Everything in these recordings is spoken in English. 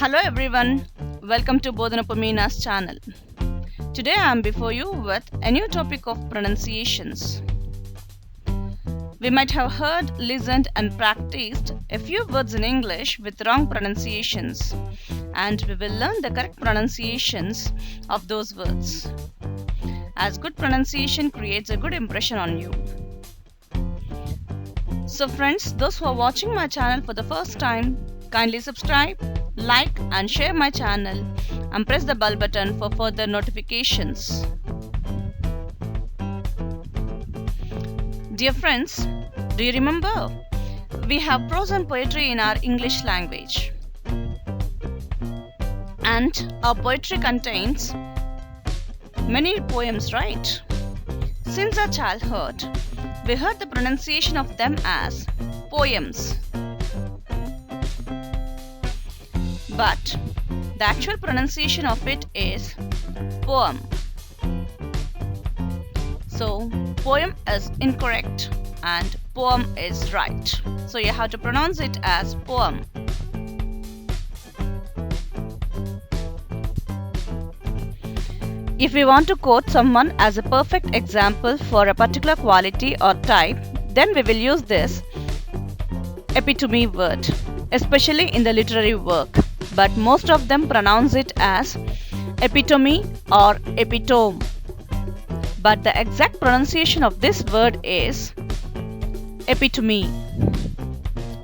Hello everyone, welcome to Bodhanapamina's channel. Today I am before you with a new topic of pronunciations. We might have heard, listened and practiced a few words in English with wrong pronunciations, and we will learn the correct pronunciations of those words, as good pronunciation creates a good impression on you. So friends, those who are watching my channel for the first time, kindly subscribe, like and share my channel and press the bell button for further notifications. Dear friends, do you remember? We have prose and poetry in our English language. And our poetry contains many poems, right? Since our childhood, we heard the pronunciation of them as poems. But the actual pronunciation of it is poem. So poem is incorrect and poem is right. So you have to pronounce it as poem. If we want to quote someone as a perfect example for a particular quality or type, then we will use this epitome word, especially in the literary work. But most of them pronounce it as epitome or epitome. But the exact pronunciation of this word is epitome.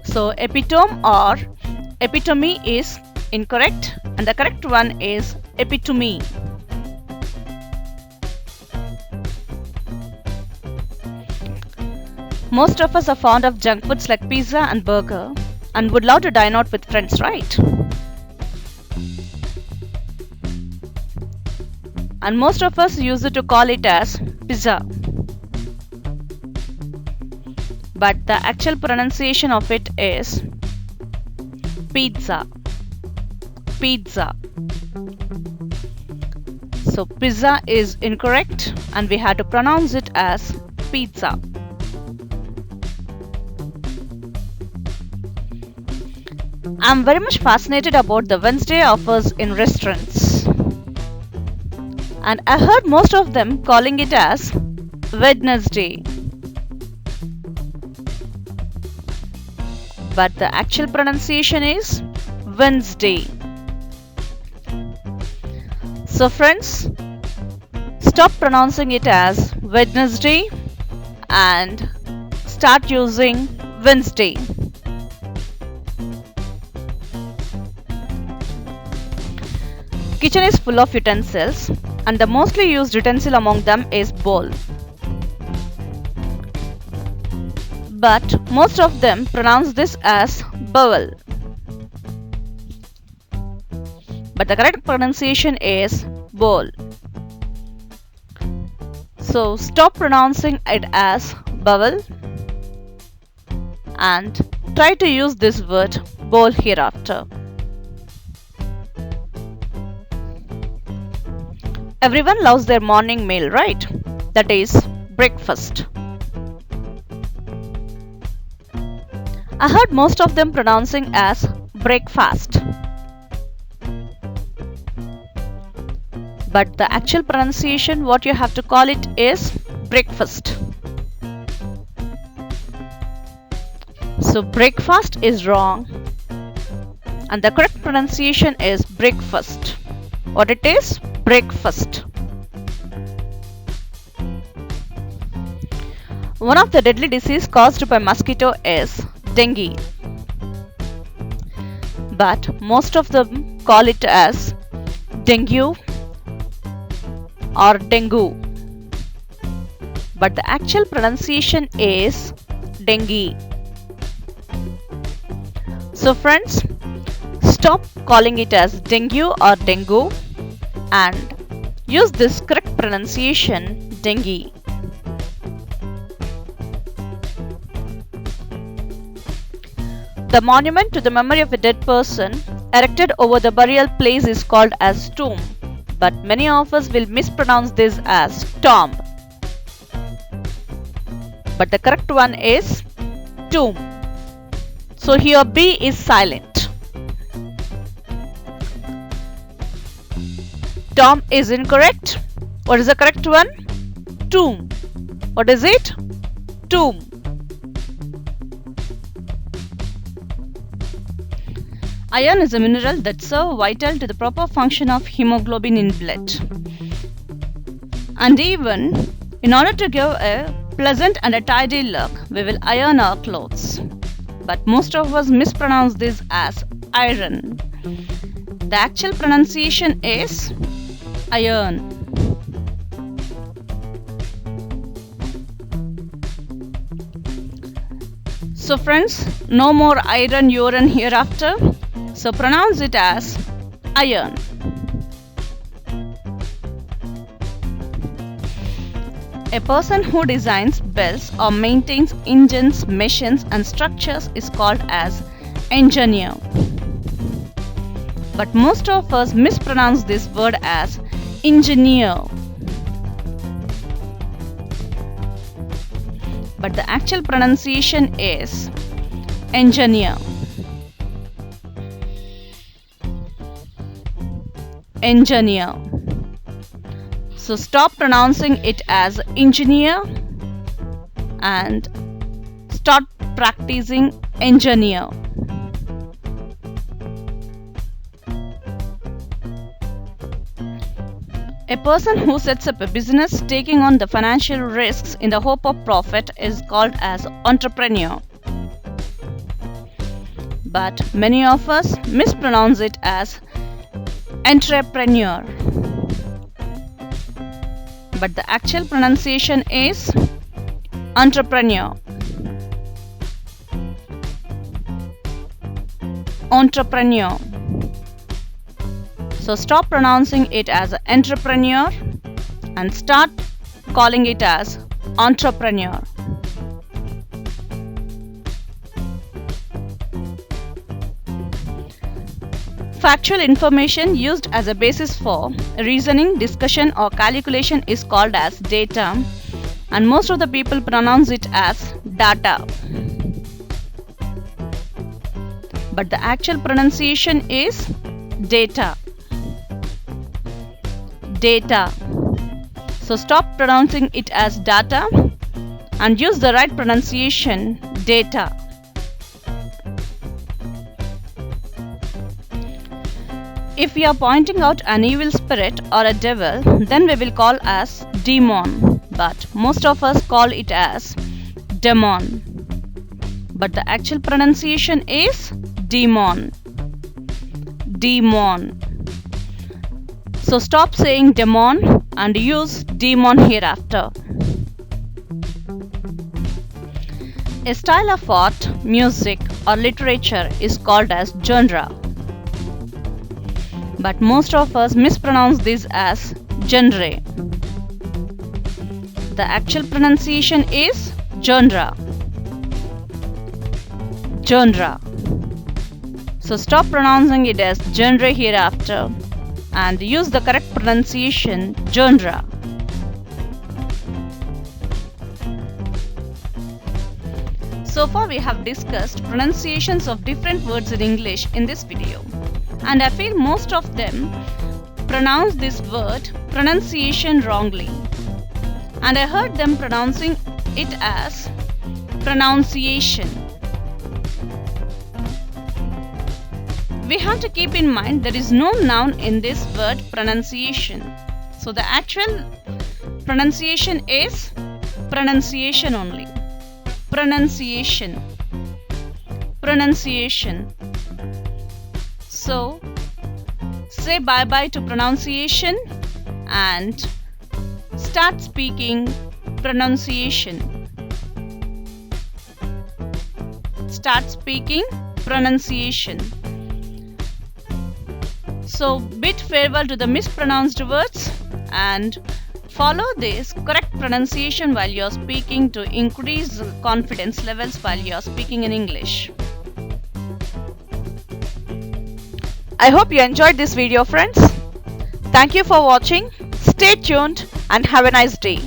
So epitome or epitome is incorrect and the correct one is epitome. Most of us are fond of junk foods like pizza and burger and would love to dine out with friends, right? And most of us use it to call it as pizza. But the actual pronunciation of it is pizza. Pizza. So pizza is incorrect and we have to pronounce it as pizza. I'm very much fascinated about the Wednesday offers in restaurants. And I heard most of them calling it as Wednesday. But the actual pronunciation is Wednesday. So friends, stop pronouncing it as Wednesday and start using Wednesday. Kitchen is full of utensils and the mostly used utensil among them is bowl. But most of them pronounce this as bowl. But the correct pronunciation is bowl. So stop pronouncing it as bowl and try to use this word bowl hereafter. Everyone loves their morning meal, right? That is breakfast. I heard most of them pronouncing as breakfast. But the actual pronunciation, what you have to call it is breakfast. So breakfast is wrong and the correct pronunciation is breakfast. What it is? Breakfast. One of the deadly diseases caused by mosquito is dengue. But most of them call it as dengue or dengue. But the actual pronunciation is dengue. So friends, stop calling it as dengue or dengue and use this correct pronunciation dengue. The monument to the memory of a dead person erected over the burial place is called as tomb, but many of us will mispronounce this as tomb. But the correct one is tomb. So here B is silent. Tom is incorrect. What is the correct one? Tomb. What is it? Tomb. Iron is a mineral that serves vital to the proper function of hemoglobin in blood. And even in order to give a pleasant and a tidy look, we will iron our clothes. But most of us mispronounce this as iron. The actual pronunciation is iron. So friends, no more iron urine hereafter. So pronounce it as iron. A person who designs belts or maintains engines, machines and structures is called as engineer. But most of us mispronounce this word as engineer. But the actual pronunciation is engineer. Engineer. So stop pronouncing it as engineer and start practicing engineer. A person who sets up a business taking on the financial risks in the hope of profit is called as entrepreneur. But many of us mispronounce it as entrepreneur. But the actual pronunciation is entrepreneur. Entrepreneur. So stop pronouncing it as entrepreneur and start calling it as entrepreneur. Factual information used as a basis for reasoning, discussion or calculation is called as data, and most of the people pronounce it as data. But the actual pronunciation is data. Data. So stop pronouncing it as data and use the right pronunciation, data. If we are pointing out an evil spirit or a devil, then we will call as demon, but most of us call it as demon. But the actual pronunciation is demon. Demon. So stop saying demon and use demon hereafter. A style of art, music or literature is called as genre. But most of us mispronounce this as genre. The actual pronunciation is genre. Genre. So stop pronouncing it as genre hereafter and use the correct pronunciation, genre. So far we have discussed pronunciations of different words in English in this video. And I feel most of them pronounce this word pronunciation wrongly. And I heard them pronouncing it as pronunciation. We have to keep in mind there is no noun in this word pronunciation. So the actual pronunciation is pronunciation only. Pronunciation. Pronunciation. So say bye bye to pronunciation and start speaking pronunciation. Start speaking pronunciation. So bid farewell to the mispronounced words and follow this correct pronunciation while you are speaking to increase confidence levels while you are speaking in English. I hope you enjoyed this video, friends. Thank you for watching. Stay tuned and have a nice day.